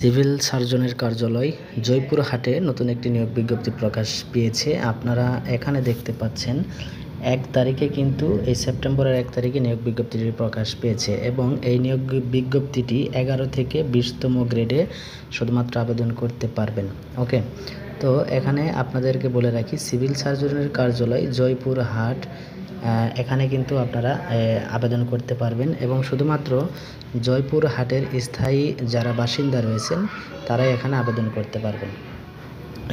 Civil সার্জনের কার্যালয় জয়পুরহাটে নতুন একটি নিয়োগ বিজ্ঞপ্তি প্রকাশ পেয়েছে। আপনারা এখানে দেখতে পাচ্ছেন 1 তারিখে কিন্তু এই সেপ্টেম্বরের 1 তারিখে নিয়োগ বিজ্ঞপ্তিটি প্রকাশ পেয়েছে এবং এই নিয়োগ বিজ্ঞপ্তিটি 11 থেকে 20তম গ্রেডে শুধুমাত্র আবেদন করতে পারবেন। ওকে, তো এখানে আপনাদেরকে বলে রাখি, সিভিল সার্জনের কার্যালয় জয়পুরহাট, এখানে কিন্তু আপনারা আবেদন করতে পারবেন এবং শুধুমাত্র জয়পুরহাটের স্থায়ী যারা বাসিন্দা রয়েছেন তারাই এখানে আবেদন করতে পারবেন।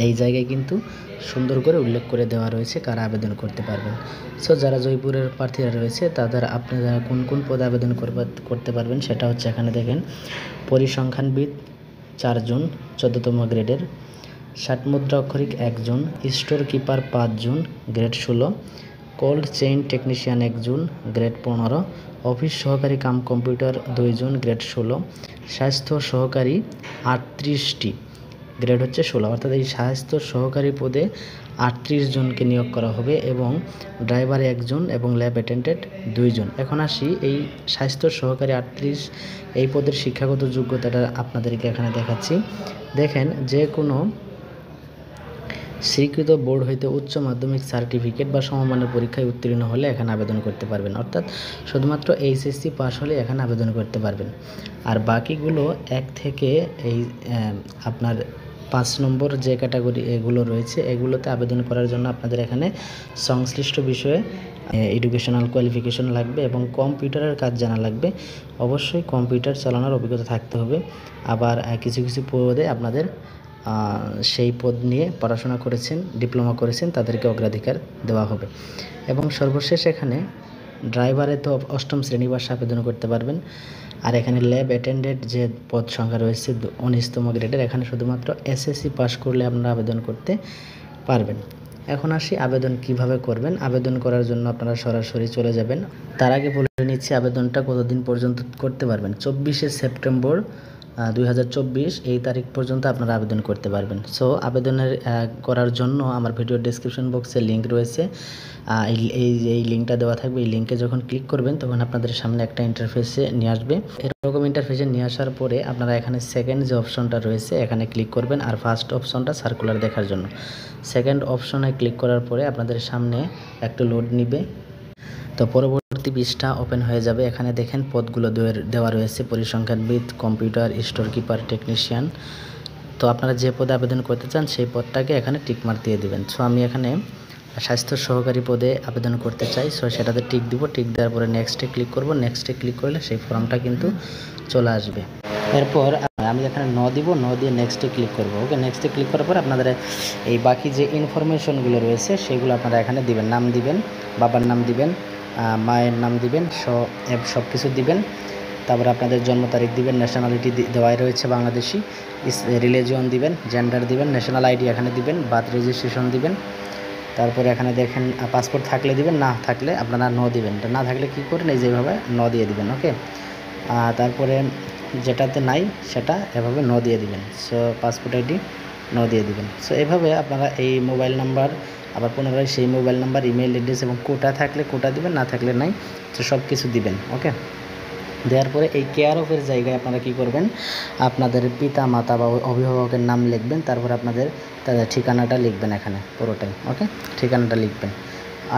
এই জায়গায় কিন্তু সুন্দর করে উল্লেখ করে দেওয়া রয়েছে কারা আবেদন করতে পারবেন। সো যারা জয়পুরের প্রার্থীরা রয়েছে আপনারা কোন কোন পদে আবেদন করতে পারবেন সেটা হচ্ছে এখানে দেখেন। পরিসংখ্যানবিদ 4 জন 14তম গ্রেডের, 60 মুদ্রা অক্ষরিক 1 জন, স্টোর কিপার 5 জন গ্রেড 16, কোল্ড চেইন টেকনিশিয়ান 1 জন গ্রেড 15, অফিস সহকারী কাম কম্পিউটার 2 জন গ্রেড 16, স্বাস্থ্য সহকারী 38টি গ্রেড হচ্ছে 16। অর্থাৎ এই স্বাস্থ্য সহকারী পদে 38 জনকে নিয়োগ করা হবে এবং ড্রাইভার 1 জন এবং ল্যাব অ্যাটেন্ডেন্ট 2 জন। এখন আসি এই স্বাস্থ্য সহকারী 38 এই পদের শিক্ষাগত যোগ্যতাটা আপনাদেরকে এখানে দেখাচ্ছি। দেখেন, যে কোনো স্বীকৃত বোর্ড হইতে উচ্চ মাধ্যমিক সার্টিফিকেট বা সমমানের পরীক্ষায় উত্তীর্ণ হলে এখানে আবেদন করতে পারবেন। অর্থাৎ শুধুমাত্র এইচএসসি পাস হলে এখানে আবেদন করতে পারবেন। আর বাকিগুলো 1 থেকে এই আপনার 5 নম্বর যে ক্যাটাগরি এগুলো রয়েছে, এগুলোতে আবেদন করার জন্য আপনাদের এখানে সংশ্লিষ্ট বিষয়ে এডুকেশনাল কোয়ালিফিকেশন লাগবে এবং কম্পিউটারের কাজ জানা লাগবে। অবশ্যই কম্পিউটার চালানোর অভিজ্ঞতা থাকতে হবে। আবার কিছু কিছু পদে আপনাদের সেই পদ নিয়ে পড়াশোনা করেছেন, ডিপ্লোমা করেছেন, তাদেরকে অগ্রাধিকার দেওয়া হবে। এবং সর্বশেষ এখানে ড্রাইভারে তো 8ম শ্রেণী পাশে আবেদন করতে পারবেন। আর এখানে ল্যাব অ্যাটেন্ডেন্ট যে পদ সংখ্যা রয়েছে 19তম গ্রেডের, এখানে শুধুমাত্র এসএসসি পাস করলে আপনারা আবেদন করতে পারবেন। এখন আসি আবেদন কিভাবে করবেন। আবেদন করার জন্য আপনারা সরাসরি চলে যাবেন। তার আগে বলে নিচ্ছি আবেদনটা কতদিন পর্যন্ত করতে পারবেন। 24শে সেপ্টেম্বর 2024 এই তারিখ পর্যন্ত আপনারা আবেদন করতে পারবেন। সো আবেদনের করার জন্য আমার ভিডিও ডেসক্রিপশন বক্সে লিঙ্ক রয়েছে, এই লিঙ্কটা দেওয়া থাকবে। এই লিঙ্কে যখন ক্লিক করবেন তখন আপনাদের সামনে একটা ইন্টারফেসে নিয়ে আসবে। এরকম ইন্টারফেসে নিয়ে আসার পরে আপনারা এখানে সেকেন্ড যে অপশনটা রয়েছে এখানে ক্লিক করবেন, আর ফার্স্ট অপশনটা সার্কুলার দেখার জন্য। সেকেন্ড অপশনে ক্লিক করার পরে আপনাদের সামনে একটু লোড নিবে, তো পরবর্তী পৃষ্ঠা ওপেন হয়ে যাবে। এখানে দেখেন পদগুলো দেওয়া রয়েছে, পরিসংখ্যানবিদ, কম্পিউটার, স্টোর কিপার, টেকনিশিয়ান। তো আপনারা যে পদে আবেদন করতে চান সেই পদটাকে এখানে টিকমার্ক দিয়ে দিবেন। সো আমি এখানে স্বাস্থ্য সহকারী পদে আবেদন করতে চাই, সো সেটাতে টিক দিব। টিক দেওয়ার পরে নেক্সটে ক্লিক করব। নেক্সটে ক্লিক করলে সেই ফর্মটা কিন্তু চলে আসবে। এরপর আমি এখানে দিব, দিয়ে নেক্সটে ক্লিক করব। ওকে, নেক্সটে ক্লিক করার পর আপনাদের এই বাকি যে ইনফরমেশনগুলো রয়েছে সেগুলো আপনারা এখানে দিবেন। নাম দিবেন, বাবার নাম দিবেন, মায়ের নাম দিবেন, সব কিছু দিবেন। তারপরে আপনাদের জন্ম তারিখ দিবেন, ন্যাশনালিটি দেওয়াই রয়েছে বাংলাদেশি, রিলিজিয়ন দিবেন, জেন্ডার দিবেন, ন্যাশনাল আইডি এখানে দিবেন, বার্থ রেজিস্ট্রেশন দিবেন। তারপরে এখানে দেখেন পাসপোর্ট থাকলে দিবেন, না থাকলে আপনারা দিবেন। না থাকলে কী করেন, এই যেভাবে দিয়ে দিবেন। ওকে, তারপরে যেটাতে নাই সেটা এভাবে দিয়ে দিবেন। সো পাসপোর্ট আইডি দিয়ে দিবেন। সো এভাবে আপনারা এই মোবাইল নাম্বার, আবার পুনরায় সেই মোবাইল নাম্বার, ইমেল অ্যাড্রেস এবং কোটা থাকলে কোটা দিবেন, না থাকলে নাই। তো সব কিছু দিবেন। ওকে, দেওয়ার পরে এই কেয়ার অফের জায়গায় আপনারা কী করবেন, আপনাদের পিতা মাতা বা অভিভাবকের নাম লিখবেন। তারপর আপনাদের তাদের ঠিকানাটা লিখবেন এখানে পুরোটাই। ওকে, ঠিকানাটা লিখবেন।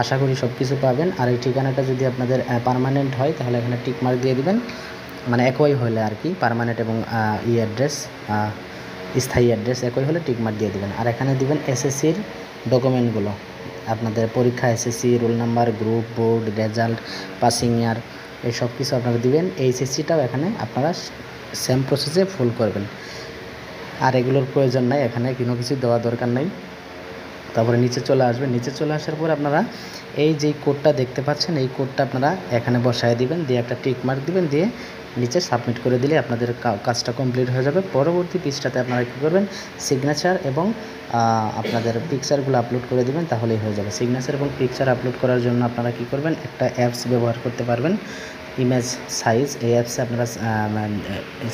আশা করি সব কিছু পাবেন। আর এই ঠিকানাটা যদি আপনাদের পার্মানেন্ট হয় তাহলে এখানে টিকমার্ক দিয়ে দিবেন, মানে একই হলে আর কি, পার্মানেন্ট এবং অ্যাড্রেস, স্থায়ী অ্যাড্রেস একই হলে টিকমার্ক দিয়ে দিবেন। আর এখানে দিবেন এসএসসির ডকুমেন্টগুলো, আপনাদের পরীক্ষা, SSC roll number, group, board result, passing ইয়ার, এই সব কিছু আপনারা দিবেন। এইচএসসিটাও এখানে আপনারা সেম প্রসেসে ফুল করবেন। আর এগুলোর প্রয়োজন নাই, এখানে কোনো কিছু দেওয়া দরকার নাই। তারপরে নিচে চলে আসবেন। নিচে চলে আসার পর আপনারা এই যে কোডটা দেখতে পাচ্ছেন, এই কোডটা আপনারা এখানে বসায় দিবেন, দিয়ে একটা টিক মার্ক দিবেন, দিয়ে নিচে সাবমিট করে দিলে আপনাদের কাজটা কমপ্লিট হয়ে যাবে। পরবর্তী পৃষ্ঠাতে আপনারা কী করবেন, সিগনেচার এবং আপনাদের পিকচারগুলো আপলোড করে দিবেন, তাহলেই হয়ে যাবে। সিগনেচার এবং পিকচার আপলোড করার জন্য আপনারা কী করবেন, একটা অ্যাপস ব্যবহার করতে পারবেন, ইমেজ সাইজ। এই অ্যাপসে আপনারা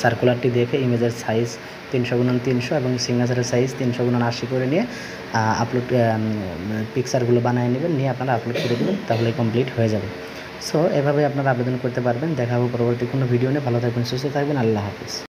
সার্কুলারটি দেখে ইমেজের সাইজ 300x300 এবং সিগনেচারের সাইজ 300x80 করে নিয়ে আপলোড পিকচারগুলো বানিয়ে নেবেন, নিয়ে আপনারা আপলোড করে দেবেন, তাহলে কমপ্লিট হয়ে যাবে। সো এভাবে আপনারা আবেদন করতে পারবেন। দেখা হবে পরবর্তী কোনো ভিডিও নিয়ে। ভালো থাকবেন, সুস্থ থাকবেন। আল্লাহ হাফিজ।